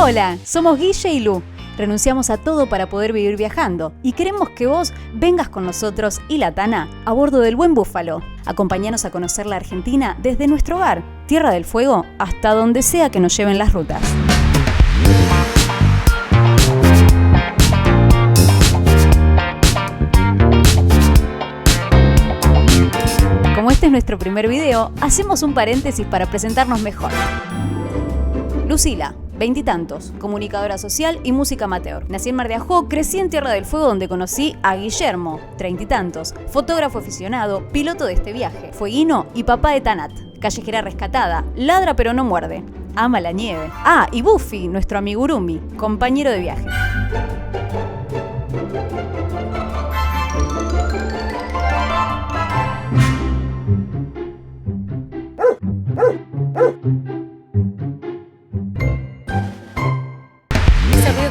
Hola, somos Guille y Lu. Renunciamos a todo para poder vivir viajando y queremos que vos vengas con nosotros y la Tana a bordo del Buen Búfalo. Acompáñanos a conocer la Argentina desde nuestro hogar, Tierra del Fuego, hasta donde sea que nos lleven las rutas. Como este es nuestro primer video, hacemos un paréntesis para presentarnos mejor. Lucila, 20 y tantos, comunicadora social y música amateur. Nací en Mar de Ajó, crecí en Tierra del Fuego donde conocí a Guillermo, 30 y tantos, fotógrafo aficionado, piloto de este viaje, fueguino y papá de Tanat, callejera rescatada, ladra pero no muerde, ama la nieve. Ah, y Buffy, nuestro amigurumi, compañero de viaje.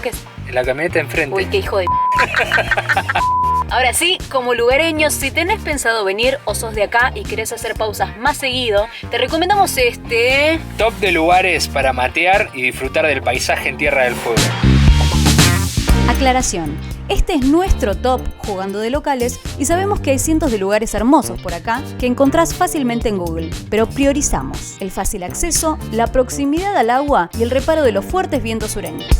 ¿Qué es? La camioneta enfrente. Uy, qué hijo de... Ahora sí, como lugareños, si tenés pensado venir o sos de acá y querés hacer pausas más seguido, te recomendamos este... Top de lugares para matear y disfrutar del paisaje en Tierra del Fuego. Aclaración, este es nuestro top jugando de locales y sabemos que hay cientos de lugares hermosos por acá que encontrás fácilmente en Google, pero priorizamos el fácil acceso, la proximidad al agua y el reparo de los fuertes vientos sureños.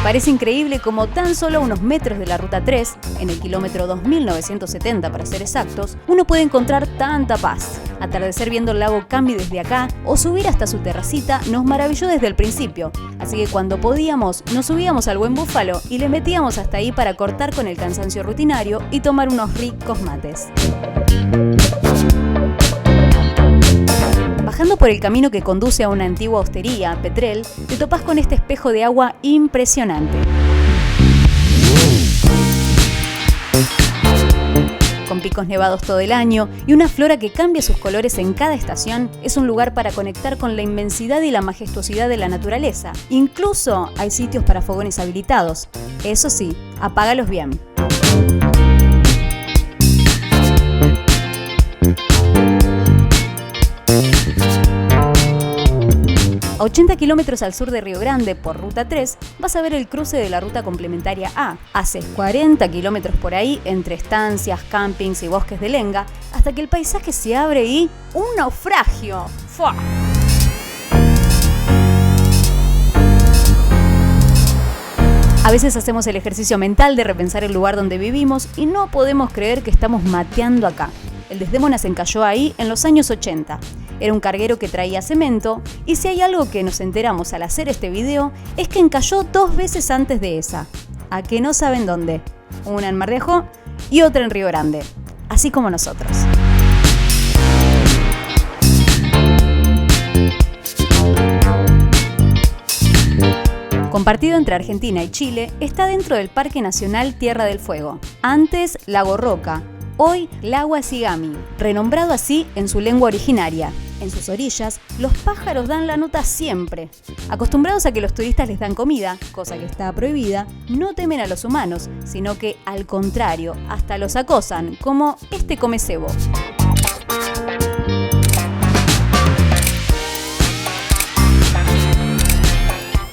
Parece increíble como tan solo a unos metros de la Ruta 3, en el kilómetro 2970 para ser exactos, uno puede encontrar tanta paz. Atardecer viendo el lago Cambi desde acá o subir hasta su terracita nos maravilló desde el principio, así que cuando podíamos nos subíamos al Buen Búfalo y le metíamos hasta ahí para cortar con el cansancio rutinario y tomar unos ricos mates. Bajando por el camino que conduce a una antigua hostería, Petrel, te topás con este espejo de agua impresionante. Con picos nevados todo el año y una flora que cambia sus colores en cada estación, es un lugar para conectar con la inmensidad y la majestuosidad de la naturaleza. Incluso hay sitios para fogones habilitados. Eso sí, apágalos bien. A 80 kilómetros al sur de Río Grande, por Ruta 3, vas a ver el cruce de la ruta complementaria A. Haces 40 kilómetros por ahí, entre estancias, campings y bosques de lenga, hasta que el paisaje se abre y... ¡un naufragio! ¡Fua! A veces hacemos el ejercicio mental de repensar el lugar donde vivimos y no podemos creer que estamos mateando acá. El Desdémona se encalló ahí en los años 80. Era un carguero que traía cemento y si hay algo que nos enteramos al hacer este video es que encalló 2 veces antes de esa. ¿A que no saben dónde? Una en Mar de Ajó y otra en Río Grande. Así como nosotros. Compartido entre Argentina y Chile, está dentro del Parque Nacional Tierra del Fuego. Antes Lago Roca, hoy Lago Asigami, renombrado así en su lengua originaria. En sus orillas, los pájaros dan la nota siempre. Acostumbrados a que los turistas les dan comida, cosa que está prohibida, no temen a los humanos, sino que al contrario, hasta los acosan, como este comecebo.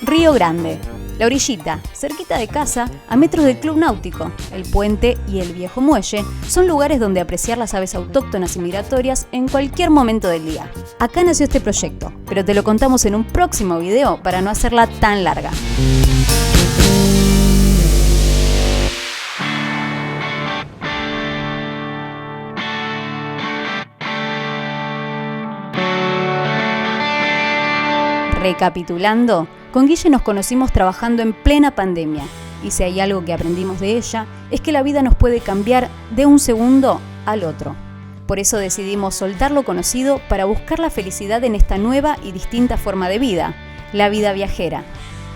Río Grande. La orillita, cerquita de casa, a metros del Club Náutico, el puente y el viejo muelle, son lugares donde apreciar las aves autóctonas y migratorias en cualquier momento del día. Acá nació este proyecto, pero te lo contamos en un próximo video para no hacerla tan larga. Recapitulando, con Guille nos conocimos trabajando en plena pandemia y si hay algo que aprendimos de ella es que la vida nos puede cambiar de un segundo al otro. Por eso decidimos soltar lo conocido para buscar la felicidad en esta nueva y distinta forma de vida, la vida viajera.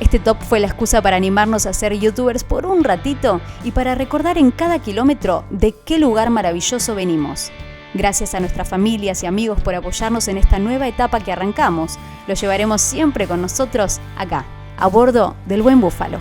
Este top fue la excusa para animarnos a ser youtubers por un ratito y para recordar en cada kilómetro de qué lugar maravilloso venimos. Gracias a nuestras familias y amigos por apoyarnos en esta nueva etapa que arrancamos. Lo llevaremos siempre con nosotros acá, a bordo del Buen Búfalo.